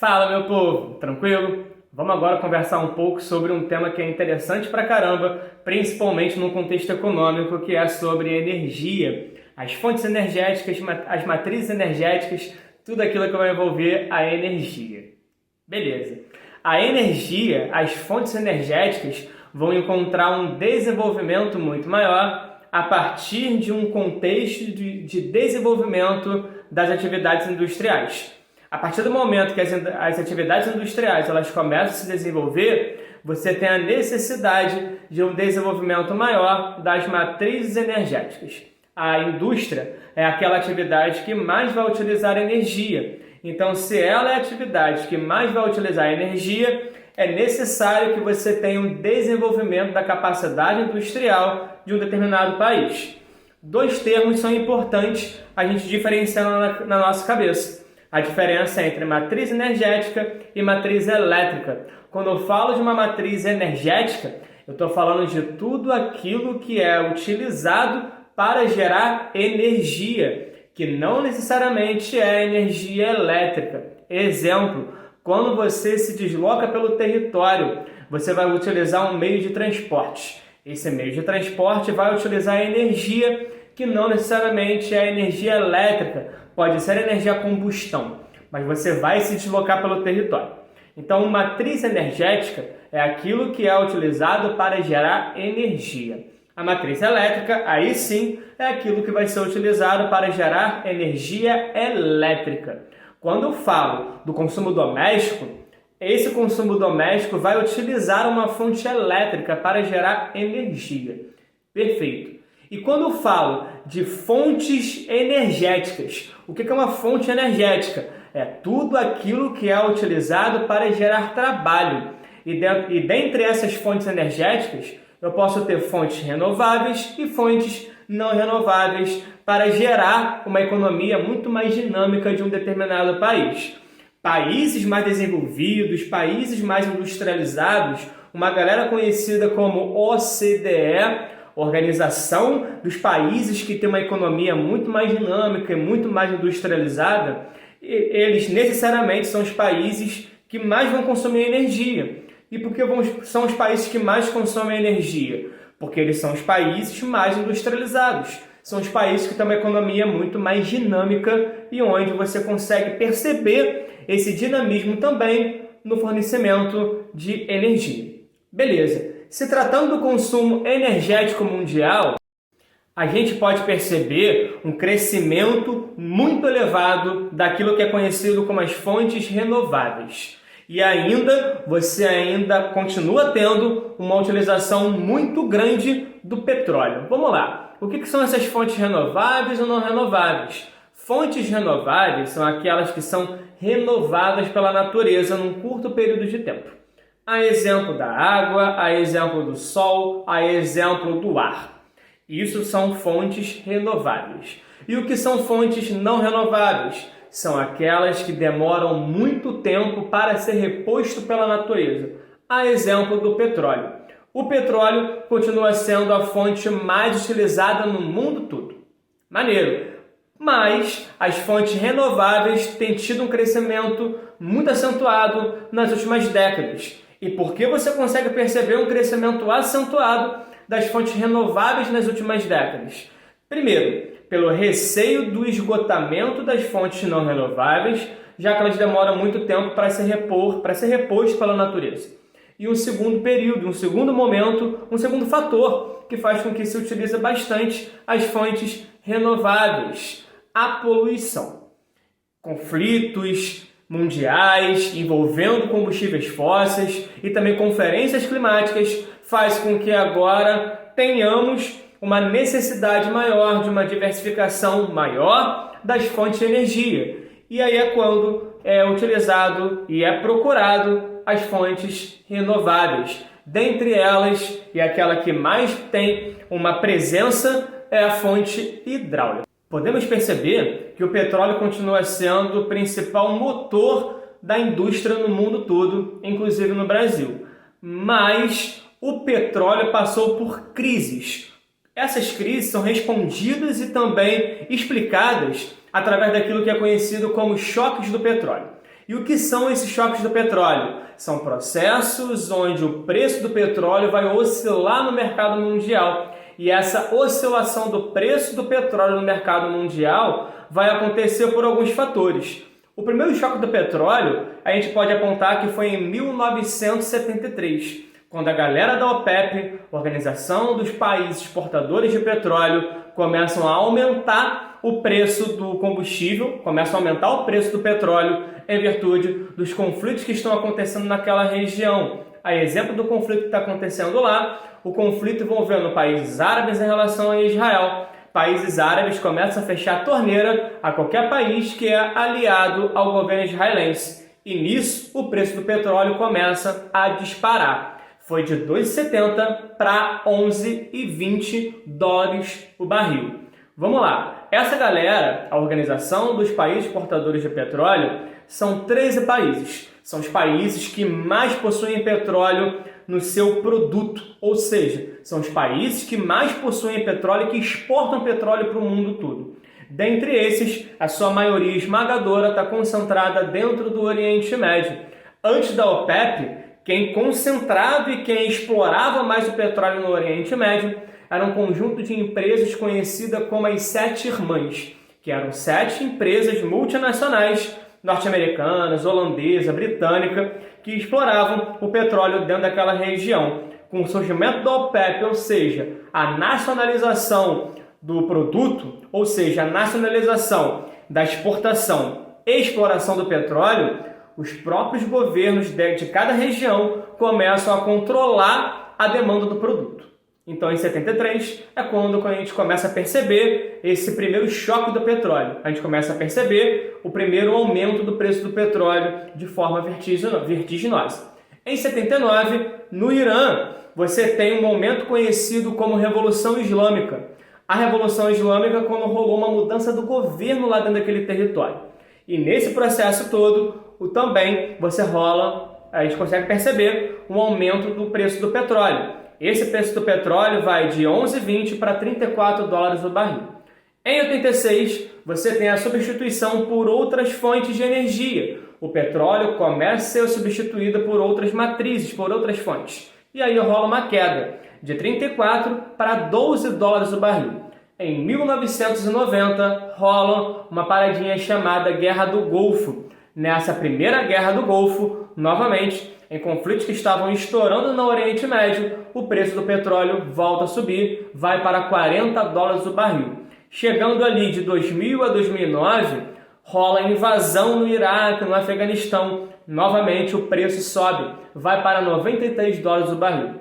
Fala, meu povo, tranquilo? Vamos agora conversar um pouco sobre um tema que é interessante pra caramba, principalmente no contexto econômico, que é sobre energia, as fontes energéticas, as matrizes energéticas, tudo aquilo que vai envolver a energia. Beleza. A energia, as fontes energéticas vão encontrar um desenvolvimento muito maior a partir de um contexto de desenvolvimento das atividades industriais. A partir do momento que as atividades industriais elas começam a se desenvolver, você tem a necessidade de um desenvolvimento maior das matrizes energéticas. A indústria é aquela atividade que mais vai utilizar energia. Então, se ela é a atividade que mais vai utilizar energia, é necessário que você tenha um desenvolvimento da capacidade industrial de um determinado país. Dois termos são importantes a gente diferenciar na nossa cabeça. A diferença entre matriz energética e matriz elétrica. Quando eu falo de uma matriz energética, eu estou falando de tudo aquilo que é utilizado para gerar energia, que não necessariamente é energia elétrica. Exemplo, quando você se desloca pelo território, você vai utilizar um meio de transporte. Esse meio de transporte vai utilizar energia que não necessariamente é energia elétrica, pode ser energia a combustão, mas você vai se deslocar pelo território. Então, matriz energética é aquilo que é utilizado para gerar energia. A matriz elétrica, aí sim, é aquilo que vai ser utilizado para gerar energia elétrica. Quando eu falo do consumo doméstico, esse consumo doméstico vai utilizar uma fonte elétrica para gerar energia. Perfeito. E quando eu falo de fontes energéticas, o que é uma fonte energética? É tudo aquilo que é utilizado para gerar trabalho. E dentre essas fontes energéticas, eu posso ter fontes renováveis e fontes não renováveis para gerar uma economia muito mais dinâmica de um determinado país. Países mais desenvolvidos, países mais industrializados, uma galera conhecida como OCDE, Organização dos Países que tem uma economia muito mais dinâmica e muito mais industrializada, eles necessariamente são os países que mais vão consumir energia. E por que são os países que mais consomem energia? Porque eles são os países mais industrializados. São os países que têm uma economia muito mais dinâmica e onde você consegue perceber esse dinamismo também no fornecimento de energia. Beleza. Se tratando do consumo energético mundial, a gente pode perceber um crescimento muito elevado daquilo que é conhecido como as fontes renováveis. E você continua tendo uma utilização muito grande do petróleo. Vamos lá. O que são essas fontes renováveis ou não renováveis? Fontes renováveis são aquelas que são renovadas pela natureza num curto período de tempo. A exemplo da água, a exemplo do sol, a exemplo do ar. Isso são fontes renováveis. E o que são fontes não renováveis? São aquelas que demoram muito tempo para ser reposto pela natureza. A exemplo do petróleo. O petróleo continua sendo a fonte mais utilizada no mundo todo. Maneiro. Mas as fontes renováveis têm tido um crescimento muito acentuado nas últimas décadas. E por que você consegue perceber um crescimento acentuado das fontes renováveis nas últimas décadas? Primeiro, pelo receio do esgotamento das fontes não renováveis, já que elas demoram muito tempo para ser reposto pela natureza. E um segundo período, um segundo momento, um segundo fator que faz com que se utilize bastante as fontes renováveis: a poluição. Conflitos mundiais envolvendo combustíveis fósseis e também conferências climáticas faz com que agora tenhamos uma necessidade maior de uma diversificação maior das fontes de energia. E aí é quando é utilizado e é procurado as fontes renováveis. Dentre elas, e aquela que mais tem uma presença, é a fonte hidráulica. Podemos perceber que o petróleo continua sendo o principal motor da indústria no mundo todo, inclusive no Brasil. Mas o petróleo passou por crises. Essas crises são respondidas e também explicadas através daquilo que é conhecido como choques do petróleo. E o que são esses choques do petróleo? São processos onde o preço do petróleo vai oscilar no mercado mundial. E essa oscilação do preço do petróleo no mercado mundial vai acontecer por alguns fatores. O primeiro choque do petróleo, a gente pode apontar que foi em 1973, quando a galera da OPEP, Organização dos Países Exportadores de Petróleo, começam a aumentar o preço do combustível, começam a aumentar o preço do petróleo em virtude dos conflitos que estão acontecendo naquela região. A exemplo do conflito que está acontecendo lá, o conflito envolvendo países árabes em relação a Israel. Países árabes começam a fechar a torneira a qualquer país que é aliado ao governo israelense. E nisso, o preço do petróleo começa a disparar. Foi de 2,70 para 11,20 dólares o barril. Vamos lá. Essa galera, a Organização dos Países Exportadores de Petróleo, são 13 países. São os países que mais possuem petróleo no seu produto, ou seja, são os países que mais possuem petróleo e que exportam petróleo para o mundo todo. Dentre esses, a sua maioria esmagadora está concentrada dentro do Oriente Médio. Antes da OPEP, quem concentrava e quem explorava mais o petróleo no Oriente Médio era um conjunto de empresas conhecida como as Sete Irmãs, que eram 7 empresas multinacionais norte-americanas, holandesa, britânica, que exploravam o petróleo dentro daquela região. Com o surgimento da OPEP, ou seja, a nacionalização do produto, ou seja, a nacionalização da exportação e exploração do petróleo, os próprios governos de cada região começam a controlar a demanda do produto. Então, em 73, é quando a gente começa a perceber esse primeiro choque do petróleo. A gente começa a perceber o primeiro aumento do preço do petróleo de forma vertiginosa. Em 79, no Irã, você tem um momento conhecido como Revolução Islâmica. A Revolução Islâmica quando rolou uma mudança do governo lá dentro daquele território. E nesse processo todo, também a gente consegue perceber um aumento do preço do petróleo. Esse preço do petróleo vai de 11,20 para 34 dólares o barril. Em 86, você tem a substituição por outras fontes de energia. O petróleo começa a ser substituído por outras matrizes, por outras fontes. E aí rola uma queda de 34 para 12 dólares o barril. Em 1990, rola uma paradinha chamada Guerra do Golfo. Nessa primeira Guerra do Golfo, novamente, em conflitos que estavam estourando no Oriente Médio, o preço do petróleo volta a subir, vai para 40 dólares o barril. Chegando ali de 2000 a 2009, rola invasão no Iraque, no Afeganistão. Novamente o preço sobe, vai para 93 dólares o barril.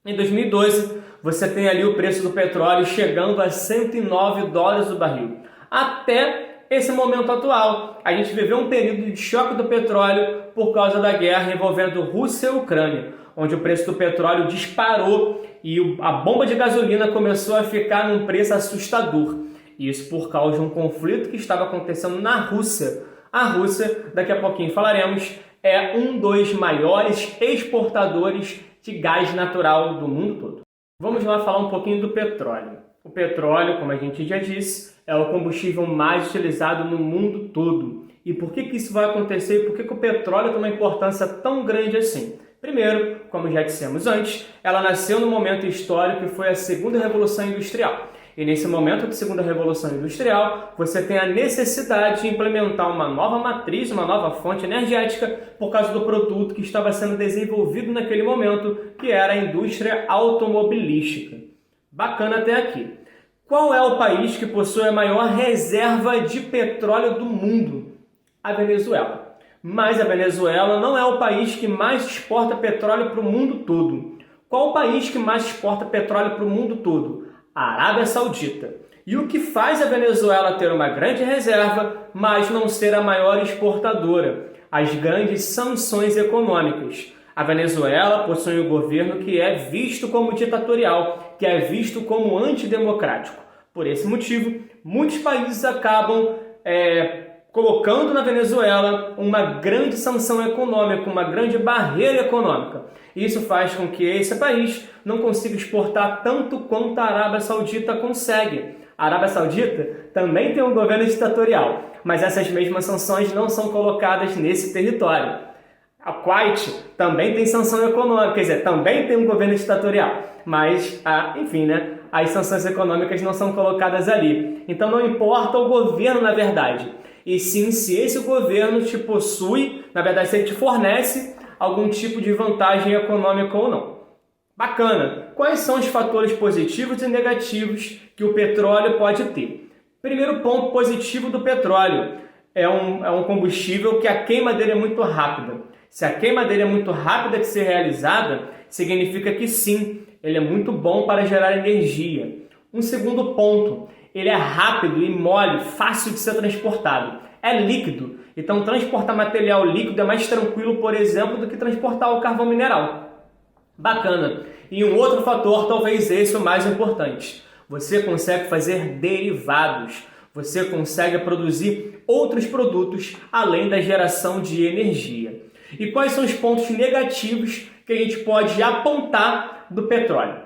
Em 2012, você tem ali o preço do petróleo chegando a 109 dólares o barril. Até esse momento atual, a gente viveu um período de choque do petróleo por causa da guerra envolvendo Rússia e Ucrânia, onde o preço do petróleo disparou e a bomba de gasolina começou a ficar num preço assustador. Isso por causa de um conflito que estava acontecendo na Rússia. A Rússia, daqui a pouquinho falaremos, é um dos maiores exportadores de gás natural do mundo todo. Vamos lá falar um pouquinho do petróleo. O petróleo, como a gente já disse, é o combustível mais utilizado no mundo todo. E por que isso vai acontecer? Por que o petróleo tem uma importância tão grande assim? Primeiro, como já dissemos antes, ela nasceu no momento histórico que foi a Segunda Revolução Industrial. E nesse momento de Segunda Revolução Industrial, você tem a necessidade de implementar uma nova matriz, uma nova fonte energética por causa do produto que estava sendo desenvolvido naquele momento, que era a indústria automobilística. Bacana até aqui. Qual é o país que possui a maior reserva de petróleo do mundo? A Venezuela. Mas a Venezuela não é o país que mais exporta petróleo para o mundo todo. Qual o país que mais exporta petróleo para o mundo todo? A Arábia Saudita. E o que faz a Venezuela ter uma grande reserva, mas não ser a maior exportadora? As grandes sanções econômicas. A Venezuela possui um governo que é visto como ditatorial, que é visto como antidemocrático. Por esse motivo, muitos países acabam colocando na Venezuela uma grande sanção econômica, uma grande barreira econômica. Isso faz com que esse país não consiga exportar tanto quanto a Arábia Saudita consegue. A Arábia Saudita também tem um governo ditatorial, mas essas mesmas sanções não são colocadas nesse território. A Kuwait também tem sanção econômica, quer dizer, também tem um governo ditatorial, mas, enfim, né, as sanções econômicas não são colocadas ali. Então não importa o governo, na verdade, e sim se esse governo te possui, na verdade, se ele te fornece algum tipo de vantagem econômica ou não. Bacana! Quais são os fatores positivos e negativos que o petróleo pode ter? Primeiro ponto positivo do petróleo é um combustível que a queima dele é muito rápida. Se a queima dele é muito rápida de ser realizada, significa que sim, ele é muito bom para gerar energia. Um segundo ponto, ele é rápido e mole, fácil de ser transportado. É líquido, então transportar material líquido é mais tranquilo, por exemplo, do que transportar o carvão mineral. Bacana. E um outro fator, talvez esse o mais importante. Você consegue fazer derivados. Você consegue produzir outros produtos além da geração de energia. E quais são os pontos negativos que a gente pode apontar do petróleo?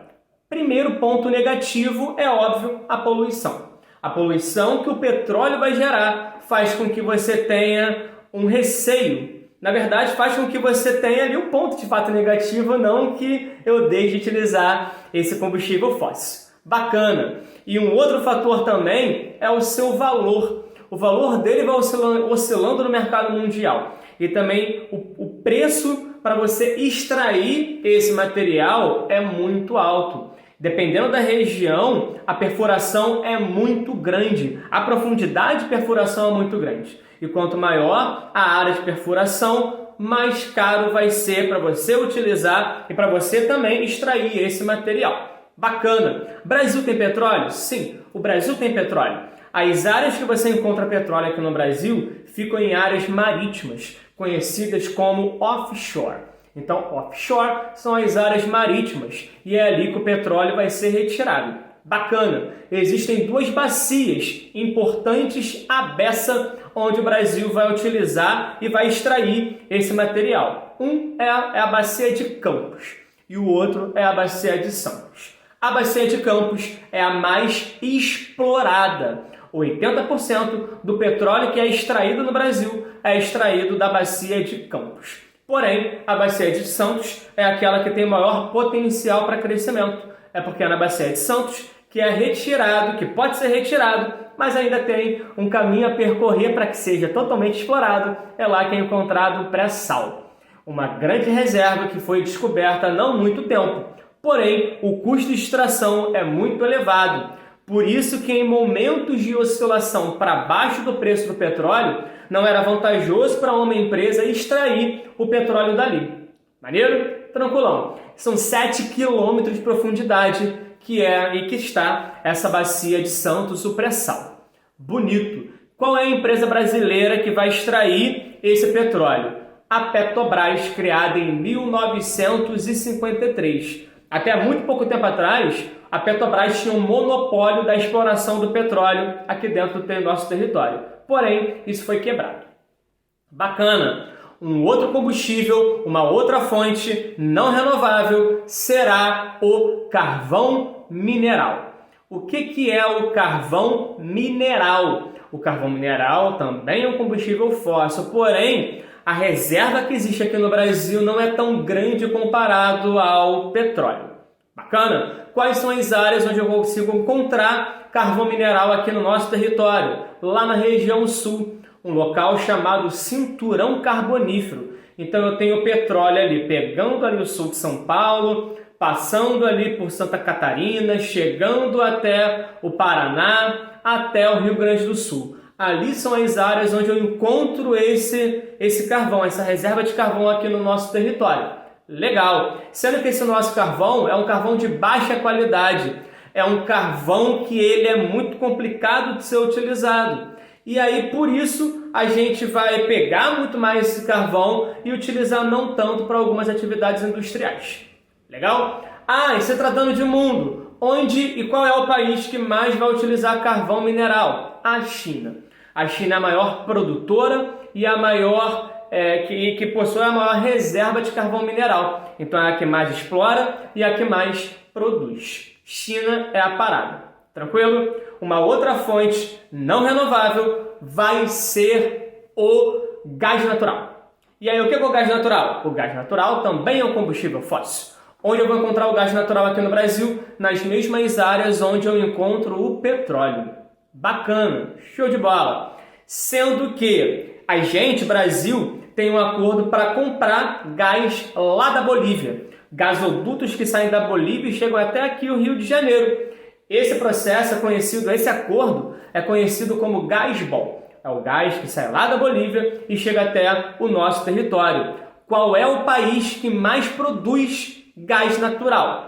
Primeiro ponto negativo é, óbvio, a poluição. A poluição que o petróleo vai gerar faz com que você tenha um receio. Na verdade, faz com que você tenha ali um ponto de fato negativo, não que eu deixe de utilizar esse combustível fóssil. Bacana! E um outro fator também é o seu valor. O valor dele vai oscilando no mercado mundial. E também o preço para você extrair esse material é muito alto. Dependendo da região, a perfuração é muito grande. A profundidade de perfuração é muito grande. E quanto maior a área de perfuração, mais caro vai ser para você utilizar e para você também extrair esse material. Bacana! Brasil tem petróleo? Sim, o Brasil tem petróleo. As áreas que você encontra petróleo aqui no Brasil ficam em áreas marítimas, conhecidas como offshore. Então, offshore são as áreas marítimas e é ali que o petróleo vai ser retirado. Bacana! Existem duas bacias importantes à beça onde o Brasil vai utilizar e vai extrair esse material. Um é a bacia de Campos e o outro é a bacia de Santos. A bacia de Campos é a mais explorada. 80% do petróleo que é extraído no Brasil é extraído da bacia de Campos. Porém, a bacia de Santos é aquela que tem maior potencial para crescimento. É porque é na bacia de Santos que é retirado, que pode ser retirado, mas ainda tem um caminho a percorrer para que seja totalmente explorado. É lá que é encontrado o pré-sal. Uma grande reserva que foi descoberta há não muito tempo. Porém, o custo de extração é muito elevado. Por isso que em momentos de oscilação para baixo do preço do petróleo, não era vantajoso para uma empresa extrair o petróleo dali. Maneiro? Tranquilão. São 7 quilômetros de profundidade que está essa bacia de Santos, o pré-sal. Bonito. Qual é a empresa brasileira que vai extrair esse petróleo? A Petrobras, criada em 1953. Até muito pouco tempo atrás, a Petrobras tinha um monopólio da exploração do petróleo aqui dentro do nosso território. Porém, isso foi quebrado. Bacana! Um outro combustível, uma outra fonte não renovável será o carvão mineral. O que é o carvão mineral? O carvão mineral também é um combustível fóssil, porém, a reserva que existe aqui no Brasil não é tão grande comparado ao petróleo. Bacana? Quais são as áreas onde eu consigo encontrar carvão mineral aqui no nosso território? Lá na região sul, um local chamado Cinturão Carbonífero. Então eu tenho petróleo ali, pegando ali o sul de São Paulo, passando ali por Santa Catarina, chegando até o Paraná, até o Rio Grande do Sul. Ali são as áreas onde eu encontro esse carvão, essa reserva de carvão aqui no nosso território. Legal! Sendo que esse nosso carvão é um carvão de baixa qualidade. É um carvão que ele é muito complicado de ser utilizado. E aí, por isso, a gente vai pegar muito mais esse carvão e utilizar não tanto para algumas atividades industriais. Legal? E se tratando de mundo, onde e qual é o país que mais vai utilizar carvão mineral? A China. A China é a maior produtora e a maior que possui a maior reserva de carvão mineral. Então é a que mais explora e a que mais produz. China é a parada. Tranquilo? Uma outra fonte não renovável vai ser o gás natural. E aí, o que é o gás natural? O gás natural também é um combustível fóssil. Onde eu vou encontrar o gás natural aqui no Brasil? Nas mesmas áreas onde eu encontro o petróleo. Bacana, show de bola. Sendo que a gente, Brasil, tem um acordo para comprar gás lá da Bolívia. Gasodutos que saem da Bolívia e chegam até aqui o Rio de Janeiro. Esse processo é conhecido, esse acordo é conhecido como gás-bol. É o gás que sai lá da Bolívia e chega até o nosso território. Qual é o país que mais produz gás natural?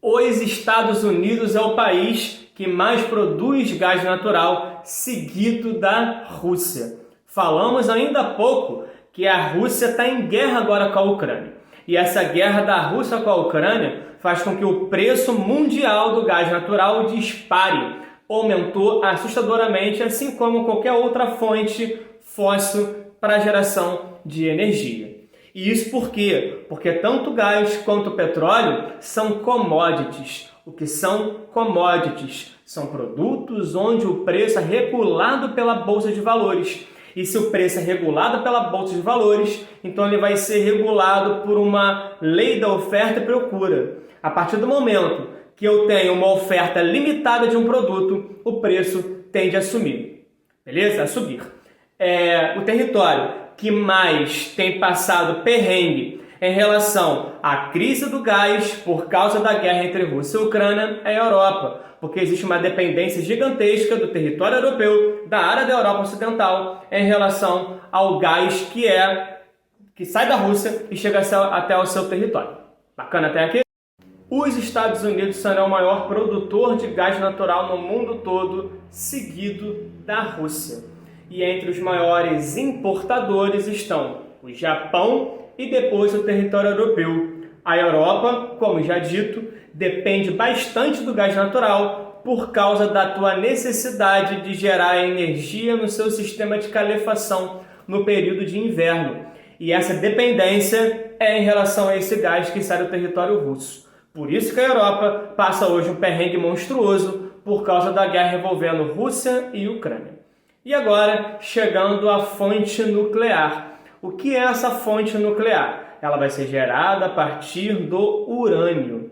Os Estados Unidos é o país que mais produz gás natural, seguido da Rússia. Falamos ainda há pouco que a Rússia está em guerra agora com a Ucrânia. E essa guerra da Rússia com a Ucrânia faz com que o preço mundial do gás natural dispare. Aumentou assustadoramente, assim como qualquer outra fonte fóssil para a geração de energia. E isso por quê? Porque tanto o gás quanto o petróleo são commodities. O que são commodities? São produtos onde o preço é regulado pela Bolsa de Valores. E se o preço é regulado pela Bolsa de Valores, então ele vai ser regulado por uma lei da oferta e procura. A partir do momento que eu tenho uma oferta limitada de um produto, o preço tende a subir. Beleza? A subir. O território que mais tem passado perrengue em relação à crise do gás por causa da guerra entre Rússia e Ucrânia é a Europa, porque existe uma dependência gigantesca do território europeu, da área da Europa Ocidental, em relação ao gás que sai da Rússia e chega até o seu território. Bacana até aqui? Os Estados Unidos serão o maior produtor de gás natural no mundo todo, seguido da Rússia. E entre os maiores importadores estão o Japão e depois o território europeu. A Europa, como já dito, depende bastante do gás natural por causa da tua necessidade de gerar energia no seu sistema de calefação no período de inverno. E essa dependência é em relação a esse gás que sai do território russo. Por isso que a Europa passa hoje um perrengue monstruoso por causa da guerra envolvendo Rússia e Ucrânia. E agora, chegando à fonte nuclear. O que é essa fonte nuclear? Ela vai ser gerada a partir do urânio.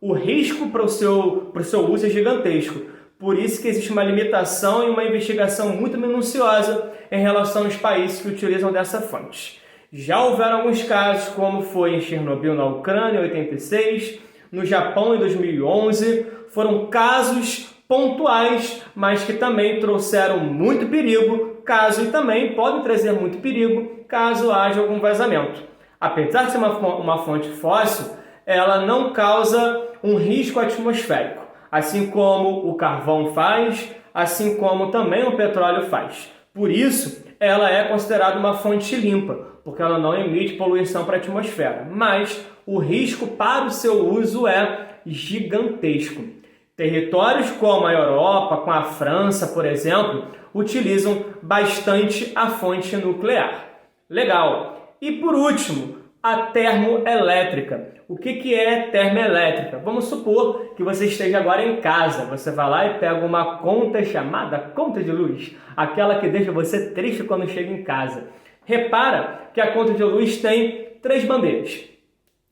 O risco para o seu uso é gigantesco. Por isso que existe uma limitação e uma investigação muito minuciosa em relação aos países que utilizam dessa fonte. Já houveram alguns casos, como foi em Chernobyl, na Ucrânia, em 86, no Japão, em 2011. Foram casos pontuais, mas que também trouxeram muito perigo, e também podem trazer muito perigo caso haja algum vazamento. Apesar de ser uma fonte fóssil, ela não causa um risco atmosférico, assim como o carvão faz, assim como também o petróleo faz. Por isso, ela é considerada uma fonte limpa, porque ela não emite poluição para a atmosfera, mas o risco para o seu uso é gigantesco. Territórios como a Europa, com a França, por exemplo, utilizam bastante a fonte nuclear. Legal. E por último, a termoelétrica. O que é termoelétrica? Vamos supor que você esteja agora em casa. Você vai lá e pega uma conta chamada conta de luz, aquela que deixa você triste quando chega em casa. Repara que a conta de luz tem 3 bandeiras.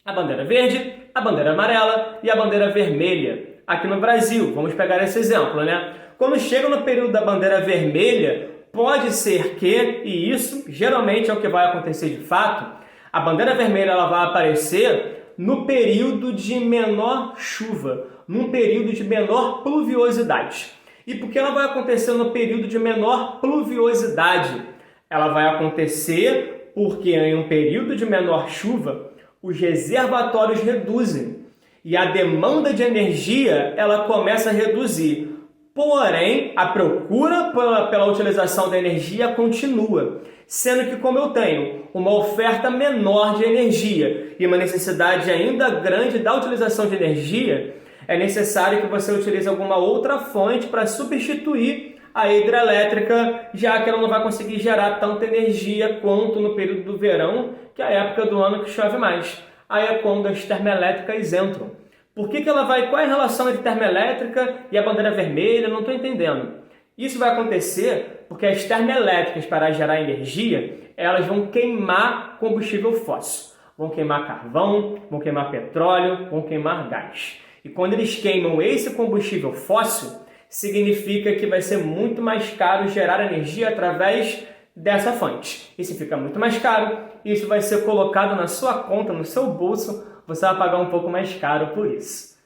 A bandeira verde, a bandeira amarela e a bandeira vermelha. Aqui no Brasil, vamos pegar esse exemplo, né? Quando chega no período da bandeira vermelha, pode ser que, e isso geralmente é o que vai acontecer de fato, a bandeira vermelha ela vai aparecer no período de menor chuva, num período de menor pluviosidade. E por que ela vai acontecer no período de menor pluviosidade? Ela vai acontecer porque em um período de menor chuva, os reservatórios reduzem. E a demanda de energia ela começa a reduzir. Porém, a procura pela utilização da energia continua. Sendo que como eu tenho uma oferta menor de energia e uma necessidade ainda grande da utilização de energia, é necessário que você utilize alguma outra fonte para substituir a hidrelétrica, já que ela não vai conseguir gerar tanta energia quanto no período do verão, que é a época do ano que chove mais. Aí é quando as termoelétricas entram. Por que ela vai... Qual é a relação entre termoelétrica e a bandeira vermelha? Não estou entendendo. Isso vai acontecer porque as termoelétricas, para gerar energia, elas vão queimar combustível fóssil. Vão queimar carvão, vão queimar petróleo, vão queimar gás. E quando eles queimam esse combustível fóssil, significa que vai ser muito mais caro gerar energia através dessa fonte. E se fica muito mais caro, isso vai ser colocado na sua conta, no seu bolso, você vai pagar um pouco mais caro por isso.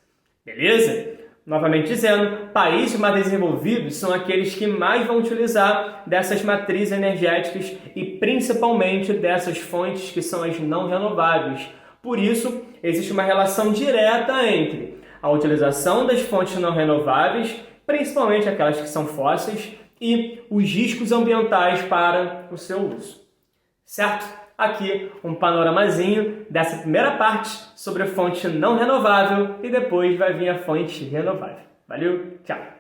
Beleza? Novamente dizendo, países mais desenvolvidos são aqueles que mais vão utilizar dessas matrizes energéticas e principalmente dessas fontes que são as não renováveis. Por isso, existe uma relação direta entre a utilização das fontes não renováveis, principalmente aquelas que são fósseis, e os riscos ambientais para o seu uso. Certo? Aqui um panoramazinho dessa primeira parte sobre a fonte não renovável e depois vai vir a fonte renovável. Valeu, tchau!